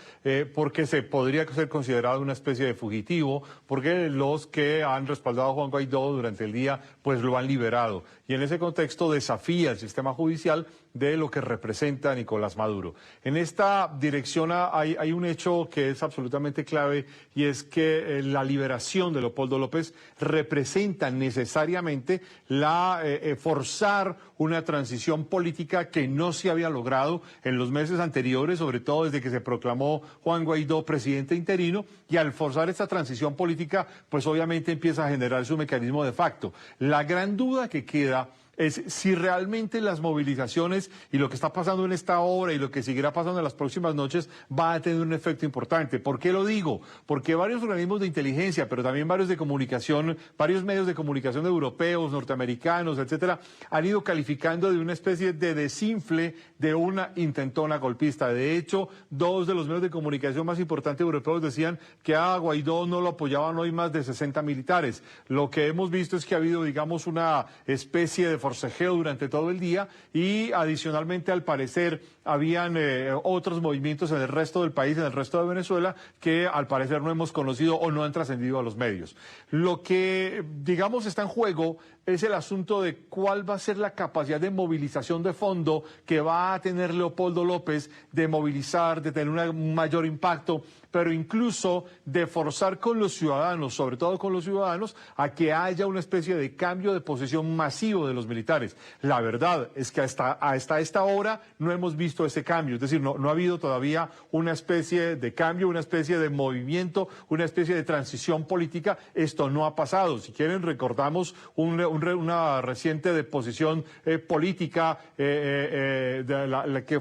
porque se podría ser considerado una especie de fugitivo, porque los que han respaldado a Juan Guaidó durante el día pues lo han liberado. Y en ese contexto desafía el sistema judicial de lo que representa Nicolás Maduro. En esta dirección hay un hecho que es absolutamente clave, y es que la liberación de Leopoldo López representa necesariamente forzar una transición política que no se había logrado en los meses anteriores, sobre todo desde que se proclamó Juan Guaidó presidente interino, y al forzar esta transición política, pues obviamente empieza a generarse un mecanismo de facto. La gran duda que queda es si realmente las movilizaciones y lo que está pasando en esta hora y lo que seguirá pasando en las próximas noches va a tener un efecto importante. ¿Por qué lo digo? Porque varios organismos de inteligencia, pero también varios de comunicación, varios medios de comunicación europeos, norteamericanos, etcétera, han ido calificando de una especie de desinfle de una intentona golpista. De hecho, dos de los medios de comunicación más importantes europeos decían que a Guaidó no lo apoyaban hoy más de 60 militares. Lo que hemos visto es que ha habido, digamos, una especie de forcejeo durante todo el día y adicionalmente, al parecer, habían otros movimientos en el resto del país, en el resto de Venezuela, que al parecer no hemos conocido o no han trascendido a los medios. Lo que, digamos, está en juego es el asunto de cuál va a ser la capacidad de movilización de fondo que va a tener Leopoldo López, de movilizar, de tener un mayor impacto, pero incluso de forzar con los ciudadanos, sobre todo con los ciudadanos, a que haya una especie de cambio de posición masivo de los militares. La verdad es que hasta esta hora no hemos visto ese cambio, es decir, no ha habido todavía una especie de cambio, una especie de movimiento, una especie de transición política. Esto no ha pasado. Si quieren, recordamos una reciente deposición política que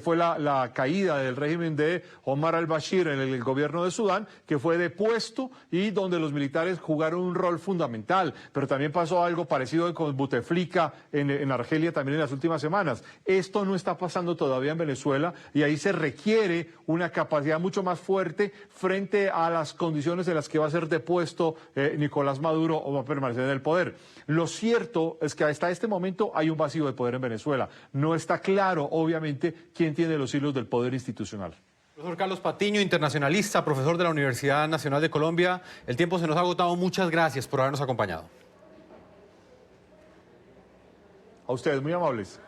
fue la caída del régimen de Omar al-Bashir en el gobierno de Sudán, que fue depuesto y donde los militares jugaron un rol fundamental. Pero también pasó algo parecido con Buteflika en Argelia también en las últimas semanas. Esto no está pasando todavía en Venezuela y ahí se requiere una capacidad mucho más fuerte frente a las condiciones en las que va a ser depuesto Nicolás Maduro o va a permanecer en el poder. Lo cierto es que hasta este momento hay un vacío de poder en Venezuela. No está claro, obviamente, quién tiene los hilos del poder institucional. Profesor Carlos Patiño, internacionalista, profesor de la Universidad Nacional de Colombia. El tiempo se nos ha agotado. Muchas gracias por habernos acompañado. A ustedes, muy amables.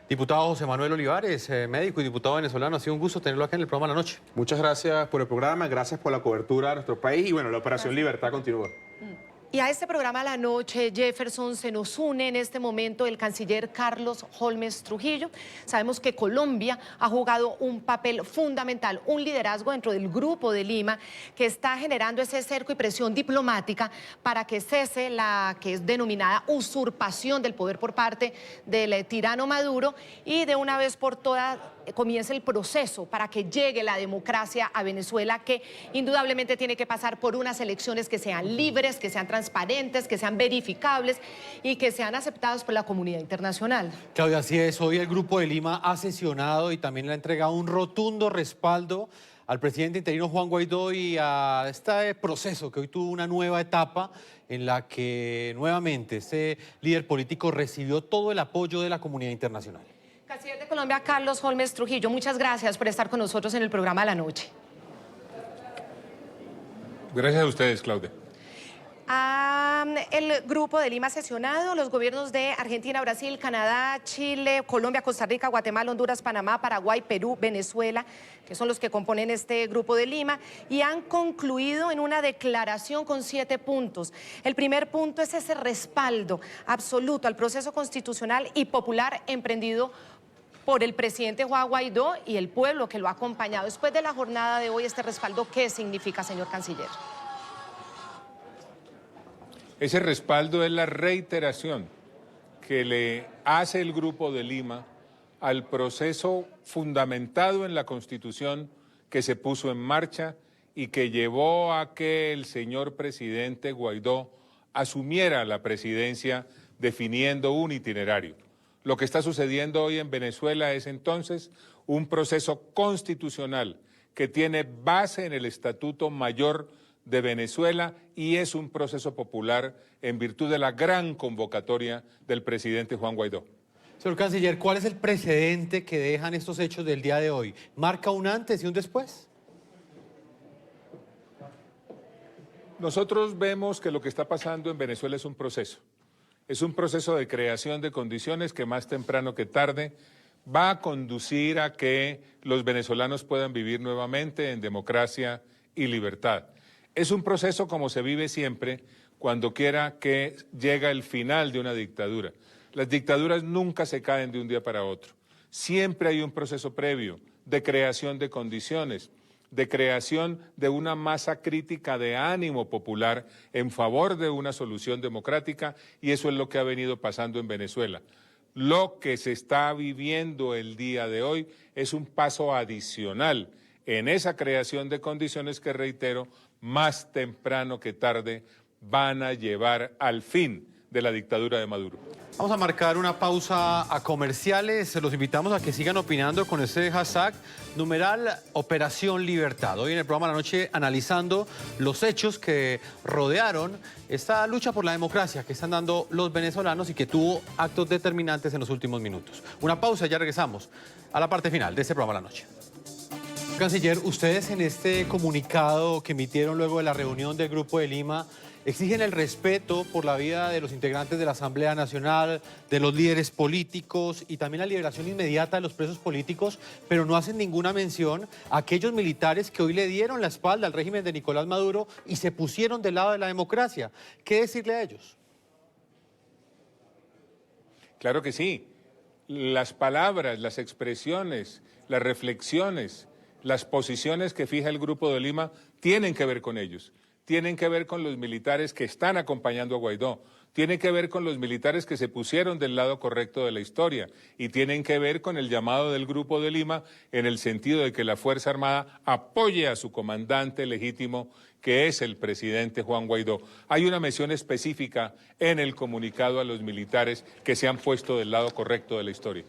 Diputado José Manuel Olivares, médico y diputado venezolano, ha sido un gusto tenerlo acá en el programa La Noche. Muchas gracias por el programa, gracias por la cobertura de nuestro país y bueno, la Operación Libertad continúa. Y a este programa La Noche, Jefferson, se nos une en este momento el canciller Carlos Holmes Trujillo. Sabemos que Colombia ha jugado un papel fundamental, un liderazgo dentro del Grupo de Lima que está generando ese cerco y presión diplomática para que cese la que es denominada usurpación del poder por parte del tirano Maduro y de una vez por todas comience el proceso para que llegue la democracia a Venezuela, que indudablemente tiene que pasar por unas elecciones que sean libres, que sean transparentes, que sean verificables y que sean aceptadas por la comunidad internacional. Claudia, así es. Hoy el Grupo de Lima ha sesionado y también le ha entregado un rotundo respaldo al presidente interino Juan Guaidó y a este proceso que hoy tuvo una nueva etapa en la que nuevamente este líder político recibió todo el apoyo de la comunidad internacional. Canciller de Colombia, Carlos Holmes Trujillo, muchas gracias por estar con nosotros en el programa La Noche. Gracias a ustedes, Claudia. El Grupo de Lima ha sesionado, los gobiernos de Argentina, Brasil, Canadá, Chile, Colombia, Costa Rica, Guatemala, Honduras, Panamá, Paraguay, Perú, Venezuela, que son los que componen este Grupo de Lima, y han concluido en una declaración con 7 puntos. El primer punto es ese respaldo absoluto al proceso constitucional y popular emprendido por el presidente Juan Guaidó y el pueblo que lo ha acompañado. Después de la jornada de hoy, este respaldo, ¿qué significa, señor canciller? Ese respaldo es la reiteración que le hace el Grupo de Lima al proceso fundamentado en la Constitución que se puso en marcha y que llevó a que el señor presidente Guaidó asumiera la presidencia definiendo un itinerario. Lo que está sucediendo hoy en Venezuela es entonces un proceso constitucional que tiene base en el Estatuto Mayor de Venezuela y es un proceso popular en virtud de la gran convocatoria del presidente Juan Guaidó. Señor canciller, ¿cuál es el precedente que dejan estos hechos del día de hoy? ¿Marca un antes y un después? Nosotros vemos que lo que está pasando en Venezuela es un proceso de creación de condiciones que más temprano que tarde va a conducir a que los venezolanos puedan vivir nuevamente en democracia y libertad. Es un proceso como se vive siempre cuando quiera que llega el final de una dictadura. Las dictaduras nunca se caen de un día para otro. Siempre hay un proceso previo de creación de condiciones, de creación de una masa crítica de ánimo popular en favor de una solución democrática y eso es lo que ha venido pasando en Venezuela. Lo que se está viviendo el día de hoy es un paso adicional en esa creación de condiciones que, reitero, más temprano que tarde van a llevar al fin de la dictadura de Maduro. Vamos a marcar una pausa a comerciales. Los invitamos a que sigan opinando con ese hashtag numeral Operación Libertad. Hoy en el programa de la noche analizando los hechos que rodearon esta lucha por la democracia que están dando los venezolanos y que tuvo actos determinantes en los últimos minutos. Una pausa y ya regresamos a la parte final de este programa de la noche. Canciller, ustedes en este comunicado que emitieron luego de la reunión del Grupo de Lima exigen el respeto por la vida de los integrantes de la Asamblea Nacional, de los líderes políticos y también la liberación inmediata de los presos políticos, pero no hacen ninguna mención a aquellos militares que hoy le dieron la espalda al régimen de Nicolás Maduro y se pusieron del lado de la democracia. ¿Qué decirle a ellos? Claro que sí. Las palabras, las expresiones, las reflexiones, las posiciones que fija el Grupo de Lima tienen que ver con ellos. Tienen que ver con los militares que están acompañando a Guaidó, tienen que ver con los militares que se pusieron del lado correcto de la historia y tienen que ver con el llamado del Grupo de Lima en el sentido de que la Fuerza Armada apoye a su comandante legítimo, que es el presidente Juan Guaidó. Hay una mención específica en el comunicado a los militares que se han puesto del lado correcto de la historia.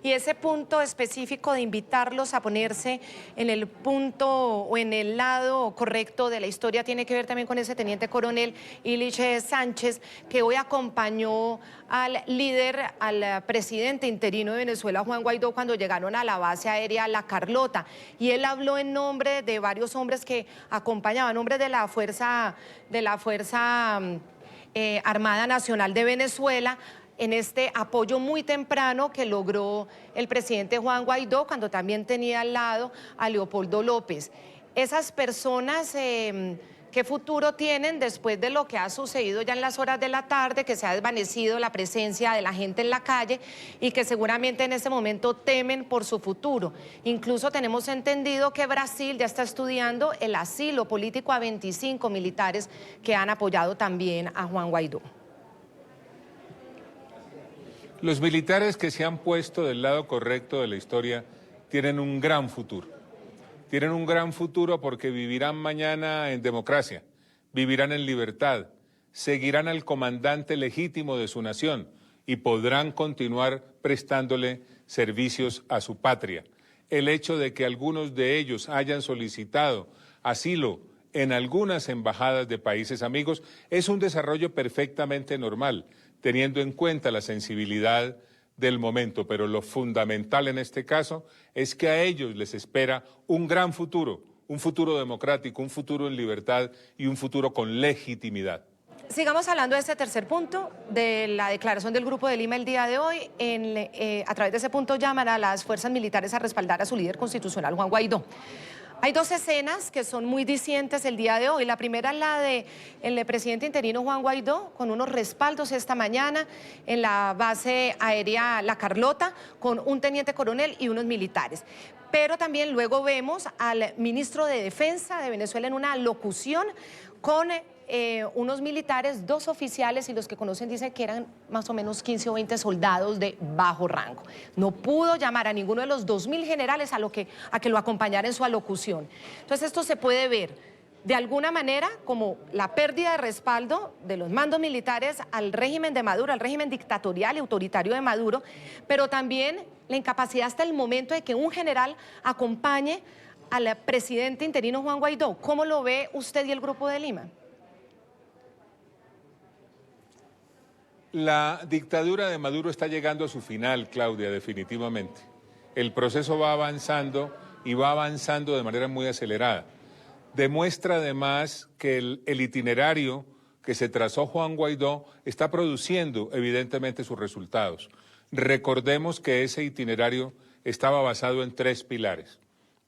Y ese punto específico de invitarlos a ponerse en el punto o en el lado correcto de la historia tiene que ver también con ese teniente coronel Ilich Sánchez, que hoy acompañó al líder, al presidente interino de Venezuela, Juan Guaidó, cuando llegaron a la base aérea La Carlota. Y él habló en nombre de varios hombres que acompañaban, hombres de la Fuerza Armada Nacional de Venezuela, en este apoyo muy temprano que logró el presidente Juan Guaidó cuando también tenía al lado a Leopoldo López. Esas personas, ¿qué futuro tienen después de lo que ha sucedido ya en las horas de la tarde, que se ha desvanecido la presencia de la gente en la calle y que seguramente en este momento temen por su futuro? Incluso tenemos entendido que Brasil ya está estudiando el asilo político a 25 militares que han apoyado también a Juan Guaidó. Los militares que se han puesto del lado correcto de la historia tienen un gran futuro. Tienen un gran futuro porque vivirán mañana en democracia, vivirán en libertad, seguirán al comandante legítimo de su nación y podrán continuar prestándole servicios a su patria. El hecho de que algunos de ellos hayan solicitado asilo en algunas embajadas de países amigos es un desarrollo perfectamente normal, teniendo en cuenta la sensibilidad del momento, pero lo fundamental en este caso es que a ellos les espera un gran futuro, un futuro democrático, un futuro en libertad y un futuro con legitimidad. Sigamos hablando de este tercer punto, de la declaración del Grupo de Lima el día de hoy. A través de ese punto llaman a las fuerzas militares a respaldar a su líder constitucional, Juan Guaidó. Hay dos escenas que son muy discientes el día de hoy. La primera es la del presidente interino Juan Guaidó, con unos respaldos esta mañana en la base aérea La Carlota, con un teniente coronel y unos militares. Pero también luego vemos al ministro de Defensa de Venezuela en una locución con unos militares, dos oficiales, y los que conocen dicen que eran más o menos 15 o 20 soldados de bajo rango. No pudo llamar a ninguno de los 2.000 generales a que lo acompañara en su alocución. Entonces esto se puede ver de alguna manera como la pérdida de respaldo de los mandos militares al régimen de Maduro, al régimen dictatorial y autoritario de Maduro, pero también la incapacidad hasta el momento de que un general acompañe al presidente interino Juan Guaidó. ¿Cómo lo ve usted y el Grupo de Lima? La dictadura de Maduro está llegando a su final, Claudia, definitivamente. El proceso va avanzando y va avanzando de manera muy acelerada. Demuestra además que el itinerario que se trazó Juan Guaidó está produciendo evidentemente sus resultados. Recordemos que ese itinerario estaba basado en 3 pilares.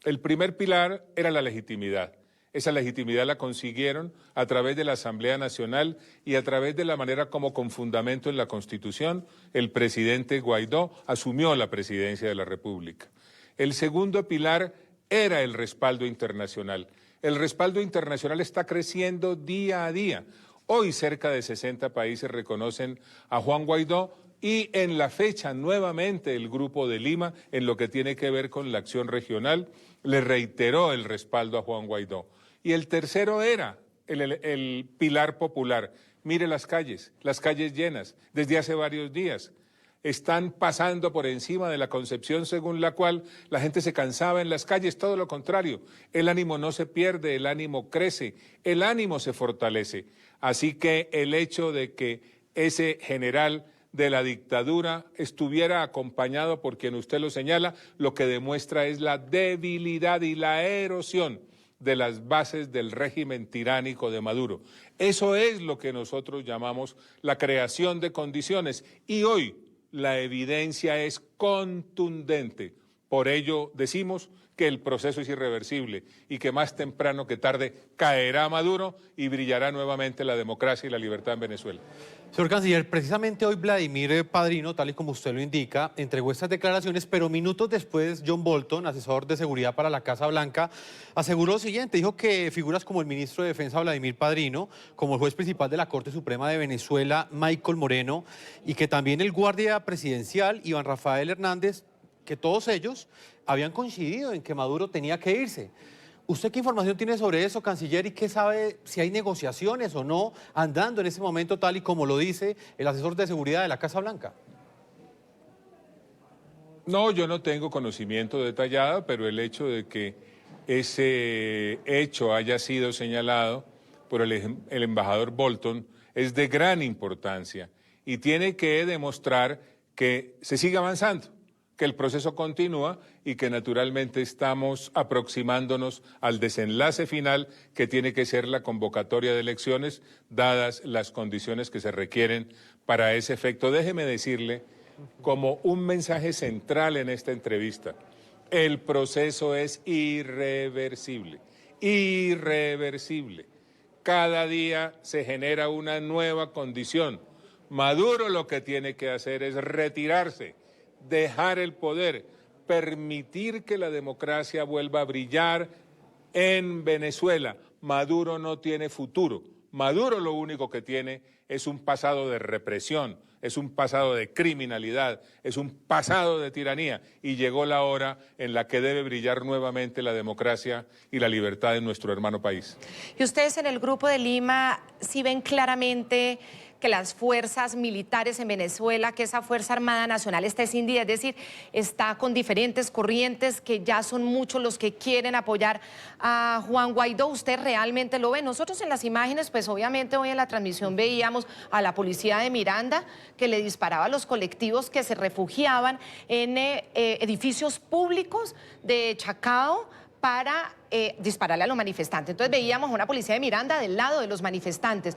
El primer pilar era la legitimidad. Esa legitimidad la consiguieron a través de la Asamblea Nacional y a través de la manera como, con fundamento en la Constitución, el presidente Guaidó asumió la presidencia de la República. El segundo pilar era el respaldo internacional. El respaldo internacional está creciendo día a día. Hoy cerca de 60 países reconocen a Juan Guaidó Y en la fecha, nuevamente, el Grupo de Lima, en lo que tiene que ver con la acción regional, le reiteró el respaldo a Juan Guaidó. Y el tercero era el pilar popular. Mire las calles llenas, desde hace varios días. Están pasando por encima de la concepción según la cual la gente se cansaba en las calles, todo lo contrario. El ánimo no se pierde, el ánimo crece, el ánimo se fortalece. Así que el hecho de que ese general de la dictadura estuviera acompañado por quien usted lo señala, lo que demuestra es la debilidad y la erosión de las bases del régimen tiránico de Maduro. Eso es lo que nosotros llamamos la creación de condiciones y hoy la evidencia es contundente. Por ello decimos que el proceso es irreversible y que más temprano que tarde caerá Maduro y brillará nuevamente la democracia y la libertad en Venezuela. Señor Canciller, precisamente hoy Vladimir Padrino, tal y como usted lo indica, entregó estas declaraciones, pero minutos después John Bolton, asesor de seguridad para la Casa Blanca, aseguró lo siguiente, dijo que figuras como el ministro de Defensa Vladimir Padrino, como el juez principal de la Corte Suprema de Venezuela, Michael Moreno, y que también el guardia presidencial, Iván Rafael Hernández, que todos ellos habían coincidido en que Maduro tenía que irse. ¿Usted qué información tiene sobre eso, canciller, y qué sabe si hay negociaciones o no andando en ese momento tal y como lo dice el asesor de seguridad de la Casa Blanca? No, yo no tengo conocimiento detallado, pero el hecho de que ese hecho haya sido señalado por el embajador Bolton es de gran importancia y tiene que demostrar que se sigue avanzando, que el proceso continúa y que naturalmente estamos aproximándonos al desenlace final que tiene que ser la convocatoria de elecciones, dadas las condiciones que se requieren para ese efecto. Déjeme decirle, como un mensaje central en esta entrevista, el proceso es irreversible, irreversible. Cada día se genera una nueva condición. Maduro lo que tiene que hacer es retirarse, dejar el poder, permitir que la democracia vuelva a brillar en Venezuela. Maduro no tiene futuro. Maduro lo único que tiene es un pasado de represión, es un pasado de criminalidad, es un pasado de tiranía y llegó la hora en la que debe brillar nuevamente la democracia y la libertad en nuestro hermano país. Y ustedes en el Grupo de Lima sí ven claramente que las fuerzas militares en Venezuela, que esa Fuerza Armada Nacional está escindida, es decir, está con diferentes corrientes, que ya son muchos los que quieren apoyar a Juan Guaidó. ¿Usted realmente lo ve? Nosotros en las imágenes, pues obviamente hoy en la transmisión veíamos a la policía de Miranda que le disparaba a los colectivos que se refugiaban en edificios públicos de Chacao para dispararle a los manifestantes. Entonces veíamos a una policía de Miranda del lado de los manifestantes,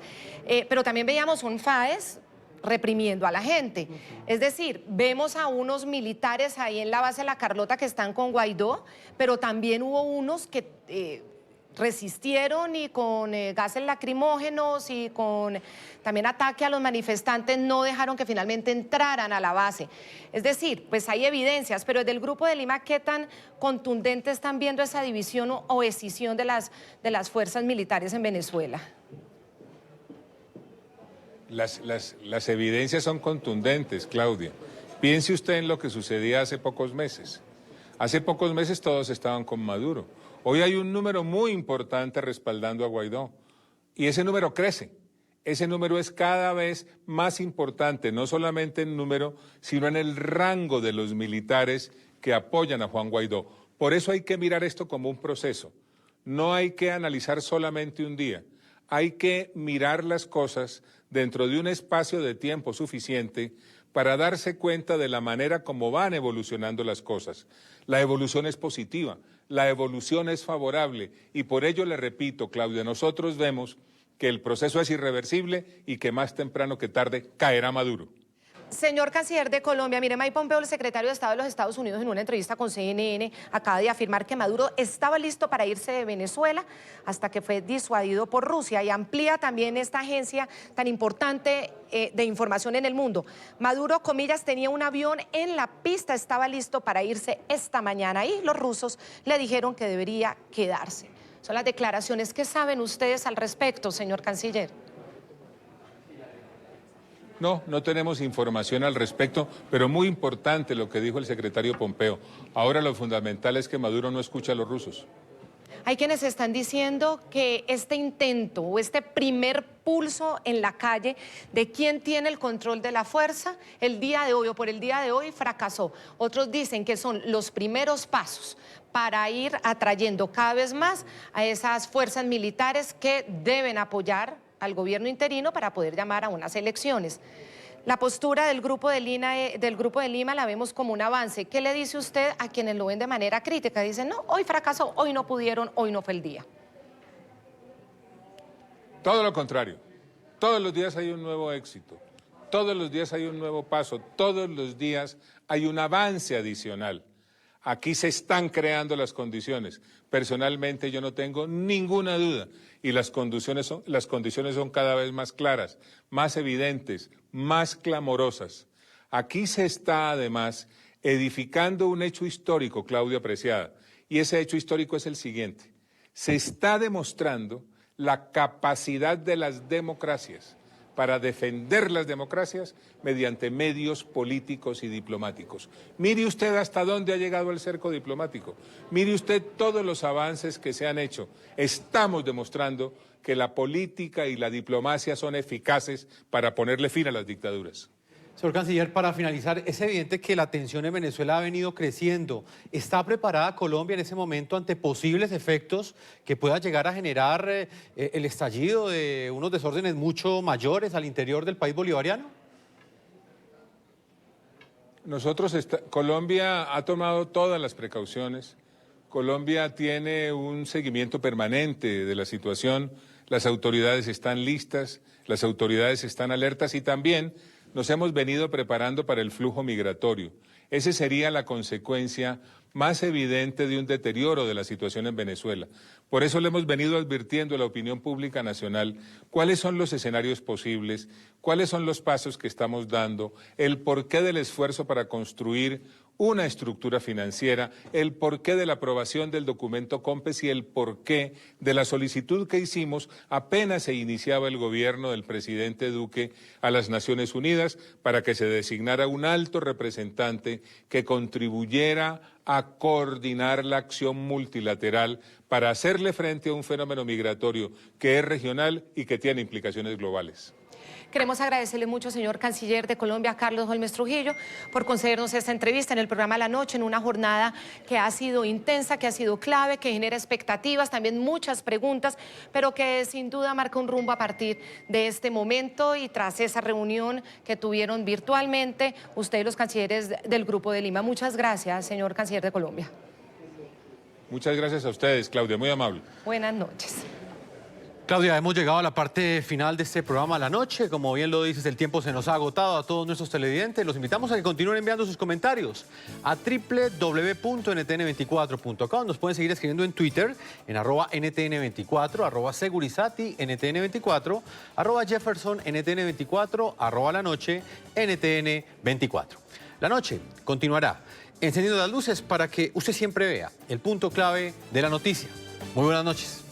pero también veíamos un FAES reprimiendo a la gente. Es decir, vemos a unos militares ahí en la base de La Carlota que están con Guaidó, pero también hubo unos que resistieron y con gases lacrimógenos y con también ataque a los manifestantes no dejaron que finalmente entraran a la base. Es decir, pues hay evidencias, pero desde el Grupo de Lima, ¿qué tan contundente están viendo esa división o escisión de las fuerzas militares en Venezuela? Las evidencias son contundentes, Claudia. Piense usted en lo que sucedía hace pocos meses. Hace pocos meses todos estaban con Maduro. Hoy hay un número muy importante respaldando a Guaidó y ese número crece. Ese número es cada vez más importante, no solamente en número, sino en el rango de los militares que apoyan a Juan Guaidó. Por eso hay que mirar esto como un proceso. No hay que analizar solamente un día. Hay que mirar las cosas dentro de un espacio de tiempo suficiente para darse cuenta de la manera como van evolucionando las cosas. La evolución es positiva, la evolución es favorable y por ello le repito, Claudia, nosotros vemos que el proceso es irreversible y que más temprano que tarde caerá Maduro. Señor Canciller de Colombia, mire, Mike Pompeo, el secretario de Estado de los Estados Unidos, en una entrevista con CNN, acaba de afirmar que Maduro estaba listo para irse de Venezuela hasta que fue disuadido por Rusia y amplía también esta agencia tan importante de información en el mundo. Maduro, comillas, tenía un avión en la pista, estaba listo para irse esta mañana y los rusos le dijeron que debería quedarse. Son las declaraciones. ¿Qué saben ustedes al respecto, señor Canciller? No, no tenemos información al respecto, pero muy importante lo que dijo el secretario Pompeo. Ahora lo fundamental es que Maduro no escucha a los rusos. Hay quienes están diciendo que este intento o este primer pulso en la calle de quién tiene el control de la fuerza el día de hoy o por el día de hoy fracasó. Otros dicen que son los primeros pasos para ir atrayendo cada vez más a esas fuerzas militares que deben apoyar al gobierno interino para poder llamar a unas elecciones. La postura del Grupo de Lima la vemos como un avance. ¿Qué le dice usted a quienes lo ven de manera crítica? Dicen, no, hoy fracasó, hoy no pudieron, hoy no fue el día. Todo lo contrario. Todos los días hay un nuevo éxito. Todos los días hay un nuevo paso. Todos los días hay un avance adicional. Aquí se están creando las condiciones. Personalmente yo no tengo ninguna duda y las condiciones son cada vez más claras, más evidentes, más clamorosas. Aquí se está además edificando un hecho histórico, Claudia apreciada, y ese hecho histórico es el siguiente. Se está demostrando la capacidad de las democracias para defender las democracias mediante medios políticos y diplomáticos. Mire usted hasta dónde ha llegado el cerco diplomático. Mire usted todos los avances que se han hecho. Estamos demostrando que la política y la diplomacia son eficaces para ponerle fin a las dictaduras. Señor Canciller, para finalizar, es evidente que la tensión en Venezuela ha venido creciendo. ¿Está preparada Colombia en ese momento ante posibles efectos que pueda llegar a generar el estallido de unos desórdenes mucho mayores al interior del país bolivariano? Colombia ha tomado todas las precauciones. Colombia tiene un seguimiento permanente de la situación. Las autoridades están listas, las autoridades están alertas y también nos hemos venido preparando para el flujo migratorio. Esa sería la consecuencia más evidente de un deterioro de la situación en Venezuela. Por eso le hemos venido advirtiendo a la opinión pública nacional cuáles son los escenarios posibles, cuáles son los pasos que estamos dando, el porqué del esfuerzo para construir una estructura financiera, el porqué de la aprobación del documento COMPES y el porqué de la solicitud que hicimos apenas se iniciaba el gobierno del presidente Duque a las Naciones Unidas para que se designara un alto representante que contribuyera a coordinar la acción multilateral para hacerle frente a un fenómeno migratorio que es regional y que tiene implicaciones globales. Queremos agradecerle mucho, señor Canciller de Colombia, Carlos Holmes Trujillo, por concedernos esta entrevista en el programa La Noche, en una jornada que ha sido intensa, que ha sido clave, que genera expectativas, también muchas preguntas, pero que sin duda marca un rumbo a partir de este momento y tras esa reunión que tuvieron virtualmente usted y los cancilleres del Grupo de Lima. Muchas gracias, señor Canciller de Colombia. Muchas gracias a ustedes, Claudia, muy amable. Buenas noches. Claudia, hemos llegado a la parte final de este programa La Noche. Como bien lo dices, el tiempo se nos ha agotado a todos nuestros televidentes. Los invitamos a que continúen enviando sus comentarios a www.ntn24.com. Nos pueden seguir escribiendo en Twitter, en @ntn24, @segurizati, ntn24, @Jefferson, ntn24, @La Noche, ntn24. La Noche continuará encendiendo las luces para que usted siempre vea el punto clave de la noticia. Muy buenas noches.